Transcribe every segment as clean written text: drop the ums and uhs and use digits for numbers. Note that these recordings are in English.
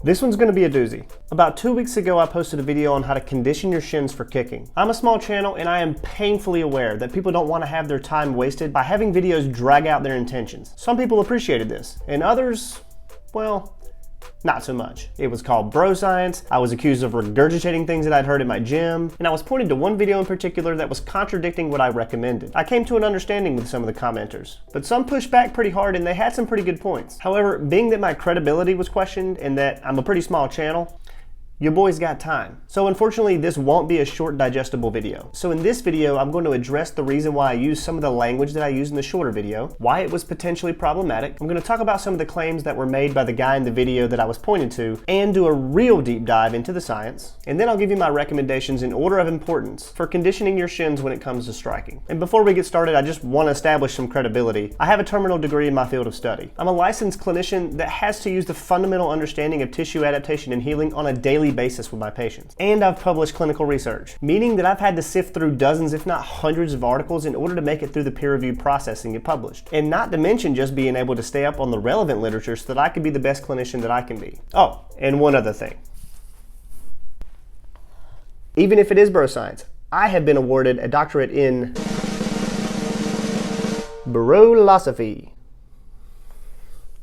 This one's going to be a doozy. About 2 weeks ago, I posted a video on how to condition your shins for kicking. I'm a small channel and I am painfully aware that people don't want to have their time wasted by having videos drag out their intentions. Some people appreciated this, and others, well, not so much. It was called bro science, I was accused of regurgitating things that I'd heard in my gym, and I was pointing to one video in particular that was contradicting what I recommended. I came to an understanding with some of the commenters, but some pushed back pretty hard and they had some pretty good points. However, being that my credibility was questioned and that I'm a pretty small channel, your boy's got time. So unfortunately, this won't be a short digestible video. So in this video, I'm going to address the reason why I used some of the language that I used in the shorter video, why it was potentially problematic. I'm going to talk about some of the claims that were made by the guy in the video that I was pointed to, and do a real deep dive into the science. And then I'll give you my recommendations in order of importance for conditioning your shins when it comes to striking. And before we get started, I just want to establish some credibility. I have a terminal degree in my field of study. I'm a licensed clinician that has to use the fundamental understanding of tissue adaptation and healing on a daily basis with my patients. And I've published clinical research, meaning that I've had to sift through dozens, if not hundreds of articles in order to make it through the peer review process and get published. And not to mention just being able to stay up on the relevant literature so that I can be the best clinician that I can be. Oh, and one other thing. Even if it is bro science, I have been awarded a doctorate in brolosophy.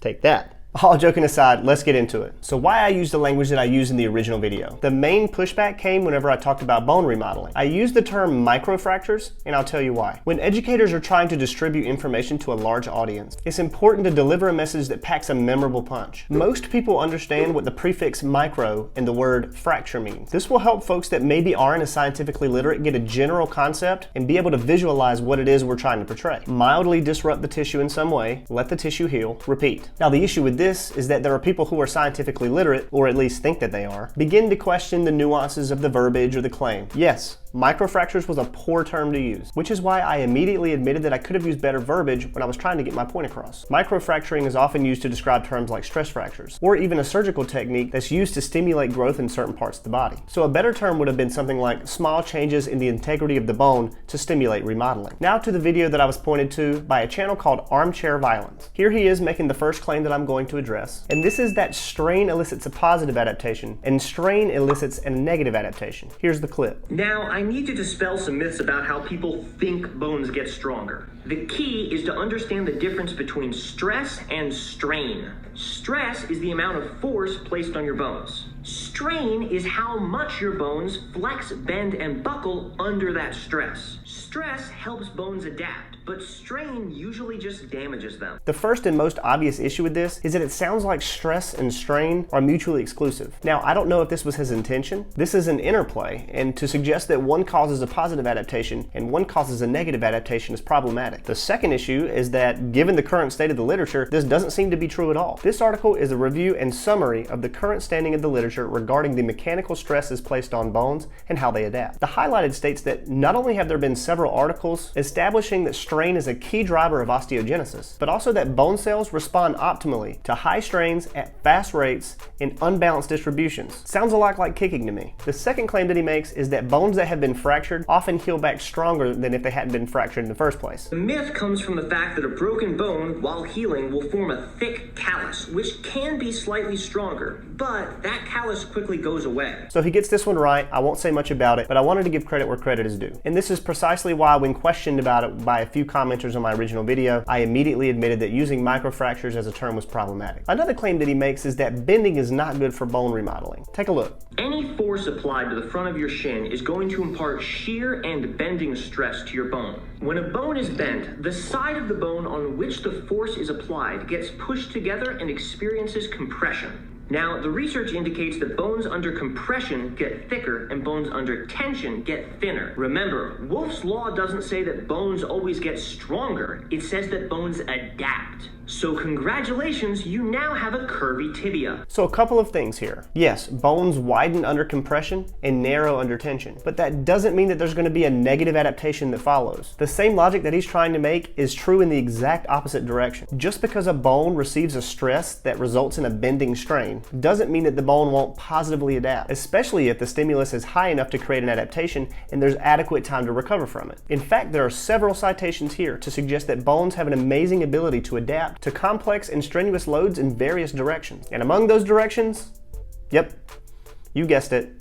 Take that. All joking aside, let's get into it. So why I used the language that I used in the original video. The main pushback came whenever I talked about bone remodeling. I used the term microfractures, and I'll tell you why. When educators are trying to distribute information to a large audience, it's important to deliver a message that packs a memorable punch. Most people understand what the prefix micro and the word fracture means. This will help folks that maybe aren't as scientifically literate get a general concept and be able to visualize what it is we're trying to portray. Mildly disrupt the tissue in some way, let the tissue heal, repeat. Now the issue with this is that there are people who are scientifically literate, or at least think that they are, begin to question the nuances of the verbiage or the claim. Yes, microfractures was a poor term to use, which is why I immediately admitted that I could have used better verbiage when I was trying to get my point across. Microfracturing is often used to describe terms like stress fractures, or even a surgical technique that's used to stimulate growth in certain parts of the body. So a better term would have been something like small changes in the integrity of the bone to stimulate remodeling. Now to the video that I was pointed to by a channel called Armchair Violence. Here he is making the first claim that I'm going to address, and this is that strain elicits a positive adaptation and strain elicits a negative adaptation. Here's the clip. Now I need to dispel some myths about how people think bones get stronger. The key is to understand the difference between stress and strain. Stress is the amount of force placed on your bones. Strain is how much your bones flex, bend, and buckle under that stress. Stress helps bones adapt, but strain usually just damages them. The first and most obvious issue with this is that it sounds like stress and strain are mutually exclusive. Now, I don't know if this was his intention. This is an interplay, and to suggest that one causes a positive adaptation and one causes a negative adaptation is problematic. The second issue is that, given the current state of the literature, this doesn't seem to be true at all. This article is a review and summary of the current standing of the literature regarding the mechanical stresses placed on bones and how they adapt. The highlighted states that not only have there been several articles establishing that strain is a key driver of osteogenesis, but also that bone cells respond optimally to high strains at fast rates in unbalanced distributions. Sounds a lot like kicking to me. The second claim that he makes is that bones that have been fractured often heal back stronger than if they hadn't been fractured in the first place. The myth comes from the fact that a broken bone, while healing, will form a thick callus, which can be slightly stronger, but that callus quickly goes away. So he gets this one right. I won't say much about it, but I wanted to give credit where credit is due. And this is precisely why, when questioned about it by a few commenters on my original video, I immediately admitted that using microfractures as a term was problematic. Another claim that he makes is that bending is not good for bone remodeling. Take a look. Any force applied to the front of your shin is going to impart shear and bending stress to your bone. When a bone is bent, the side of the bone on which the force is applied gets pushed together and experiences compression. Now, the research indicates that bones under compression get thicker and bones under tension get thinner. Remember, Wolff's Law doesn't say that bones always get stronger. It says that bones adapt. So congratulations, you now have a curvy tibia. So a couple of things here. Yes, bones widen under compression and narrow under tension, but that doesn't mean that there's going to be a negative adaptation that follows. The same logic that he's trying to make is true in the exact opposite direction. Just because a bone receives a stress that results in a bending strain doesn't mean that the bone won't positively adapt, especially if the stimulus is high enough to create an adaptation and there's adequate time to recover from it. In fact, there are several citations here to suggest that bones have an amazing ability to adapt to complex and strenuous loads in various directions. And among those directions, Yep, you guessed it.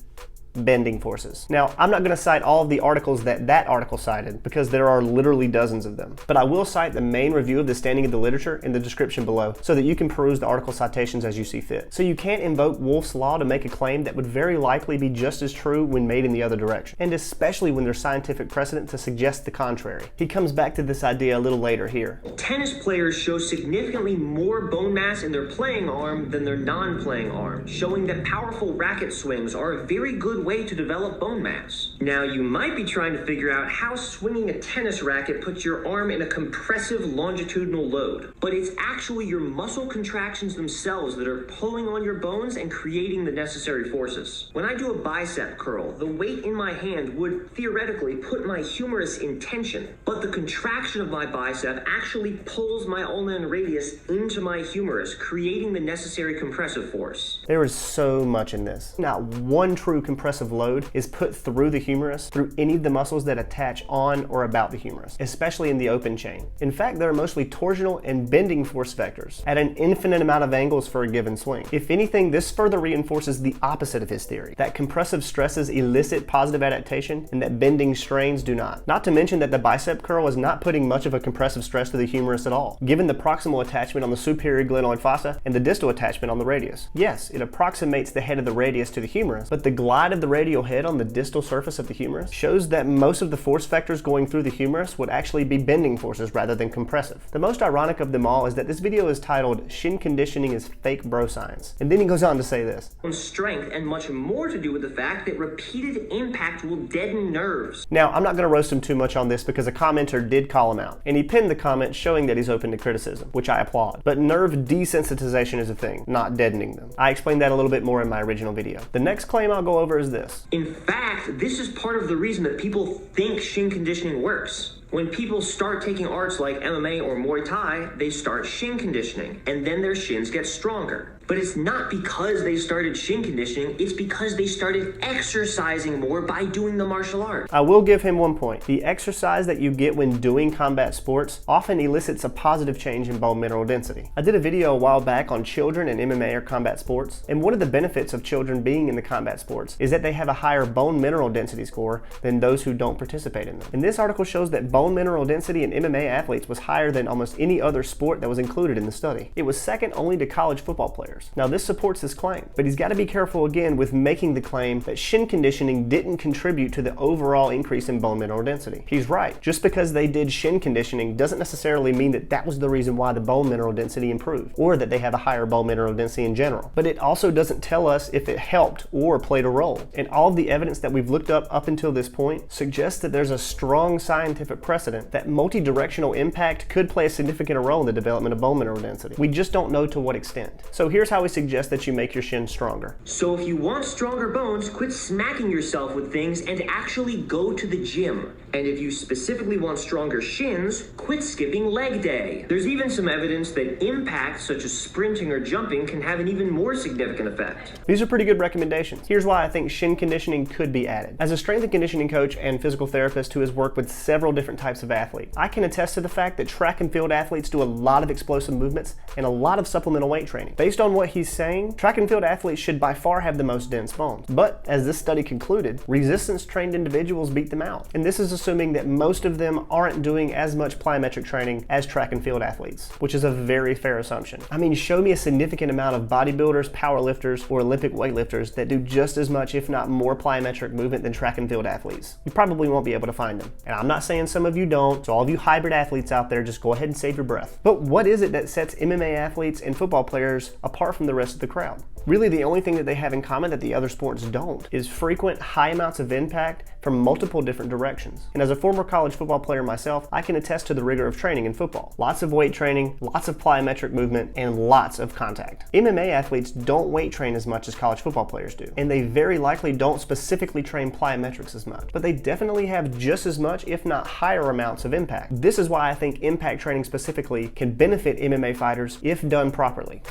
Bending forces. Now, I'm not going to cite all of the articles that article cited because there are literally dozens of them, but I will cite the main review of the standing of the literature in the description below so that you can peruse the article citations as you see fit. So you can't invoke Wolff's law to make a claim that would very likely be just as true when made in the other direction, and especially when there's scientific precedent to suggest the contrary. He comes back to this idea a little later here. Tennis players show significantly more bone mass in their playing arm than their non-playing arm, showing that powerful racket swings are a very good way to develop bone mass. Now, you might be trying to figure out how swinging a tennis racket puts your arm in a compressive longitudinal load, but it's actually your muscle contractions themselves that are pulling on your bones and creating the necessary forces. When I do a bicep curl, the weight in my hand would theoretically put my humerus in tension, but the contraction of my bicep actually pulls my ulna and radius into my humerus, creating the necessary compressive force. There is so much in this. Not one true compressive load is put through the humerus through any of the muscles that attach on or about the humerus, especially in the open chain. In fact, there are mostly torsional and bending force vectors at an infinite amount of angles for a given swing. If anything, this further reinforces the opposite of his theory, that compressive stresses elicit positive adaptation and that bending strains do not. Not to mention that the bicep curl is not putting much of a compressive stress to the humerus at all, given the proximal attachment on the superior glenoid fossa and the distal attachment on the radius. Yes, it approximates the head of the radius to the humerus, but the glide of the radial head on the distal surface of the humerus shows that most of the force vectors going through the humerus would actually be bending forces rather than compressive. The most ironic of them all is that this video is titled "Shin Conditioning is Fake Bro Science," and then he goes on to say this. Strength and much more to do with the fact that repeated impact will deaden nerves. Now, I'm not going to roast him too much on this because a commenter did call him out, and he pinned the comment showing that he's open to criticism, which I applaud. But nerve desensitization is a thing, not deadening them. I explained that a little bit more in my original video. The next claim I'll go over is this. In fact, this is part of the reason that people think Shin conditioning works. When people start taking arts like MMA or Muay Thai, they start Shin conditioning, and then their shins get stronger. But it's not because they started Shin conditioning, it's because they started exercising more by doing the martial art. I will give him one point. The exercise that you get when doing combat sports often elicits a positive change in bone mineral density. I did a video a while back on children in MMA or combat sports, and one of the benefits of children being in the combat sports is that they have a higher bone mineral density score than those who don't participate in them. And this article shows that bone mineral density in MMA athletes was higher than almost any other sport that was included in the study. It was second only to college football players. Now, this supports his claim, but he's got to be careful again with making the claim that Shin conditioning didn't contribute to the overall increase in bone mineral density. He's right. Just because they did Shin conditioning doesn't necessarily mean that that was the reason why the bone mineral density improved, or that they have a higher bone mineral density in general. But it also doesn't tell us if it helped or played a role. And all of the evidence that we've looked up until this point suggests that there's a strong scientific precedent that multi-directional impact could play a significant role in the development of bone mineral density. We just don't know to what extent. So here's how we suggest that you make your shin stronger. So if you want stronger bones, quit smacking yourself with things and actually go to the gym. And if you specifically want stronger shins, quit skipping leg day. There's even some evidence that impact, such as sprinting or jumping, can have an even more significant effect. These are pretty good recommendations. Here's why I think shin conditioning could be added. As a strength and conditioning coach and physical therapist who has worked with several different types of athletes, I can attest to the fact that track and field athletes do a lot of explosive movements and a lot of supplemental weight training. Based on what he's saying, track and field athletes should by far have the most dense bones. But as this study concluded, resistance-trained individuals beat them out. And this is assuming that most of them aren't doing as much plyometric training as track and field athletes, which is a very fair assumption. I mean, show me a significant amount of bodybuilders, powerlifters, or Olympic weightlifters that do just as much, if not more, plyometric movement than track and field athletes. You probably won't be able to find them. And I'm not saying some of you don't, so all of you hybrid athletes out there, just go ahead and save your breath. But what is it that sets MMA athletes and football players apart from the rest of the crowd? Really, the only thing that they have in common that the other sports don't is frequent high amounts of impact from multiple different directions. And as a former college football player myself, I can attest to the rigor of training in football. Lots of weight training, lots of plyometric movement, and lots of contact. MMA athletes don't weight train as much as college football players do, and they very likely don't specifically train plyometrics as much, but they definitely have just as much, if not higher amounts of impact. This is why I think impact training specifically can benefit MMA fighters if done properly.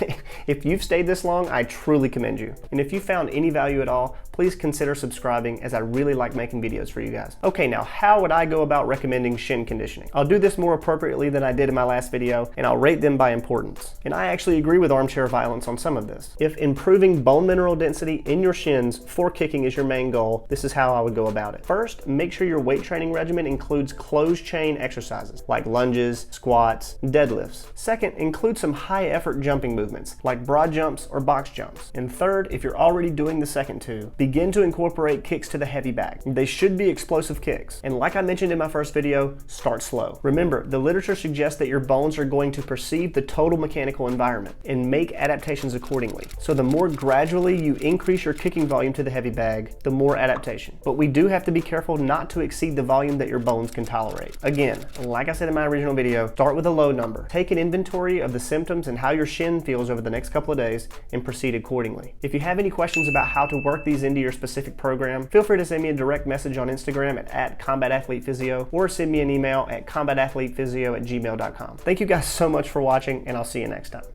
If you've stayed this long, I truly commend you. And if you found any value at all, please consider subscribing, as I really like making videos for you guys. Okay, now how would I go about recommending shin conditioning? I'll do this more appropriately than I did in my last video, and I'll rate them by importance. And I actually agree with Armchair Violence on some of this. If improving bone mineral density in your shins for kicking is your main goal, this is how I would go about it. First, make sure your weight training regimen includes closed chain exercises like lunges, squats, deadlifts. Second, include some high effort jumping movements like broad jumps or box jumps. And third, if you're already doing the second two, begin to incorporate kicks to the heavy bag. They should be explosive kicks. And like I mentioned in my first video, start slow. Remember, the literature suggests that your bones are going to perceive the total mechanical environment and make adaptations accordingly. So the more gradually you increase your kicking volume to the heavy bag, the more adaptation. But we do have to be careful not to exceed the volume that your bones can tolerate. Again, like I said in my original video, start with a low number. Take an inventory of the symptoms and how your shin feels over the next couple of days and proceed accordingly. If you have any questions about how to work these into your specific program, feel free to send me a direct message on Instagram at @CombatAthletePhysio or send me an email at combatathletephysio@gmail.com. Thank you guys so much for watching, and I'll see you next time.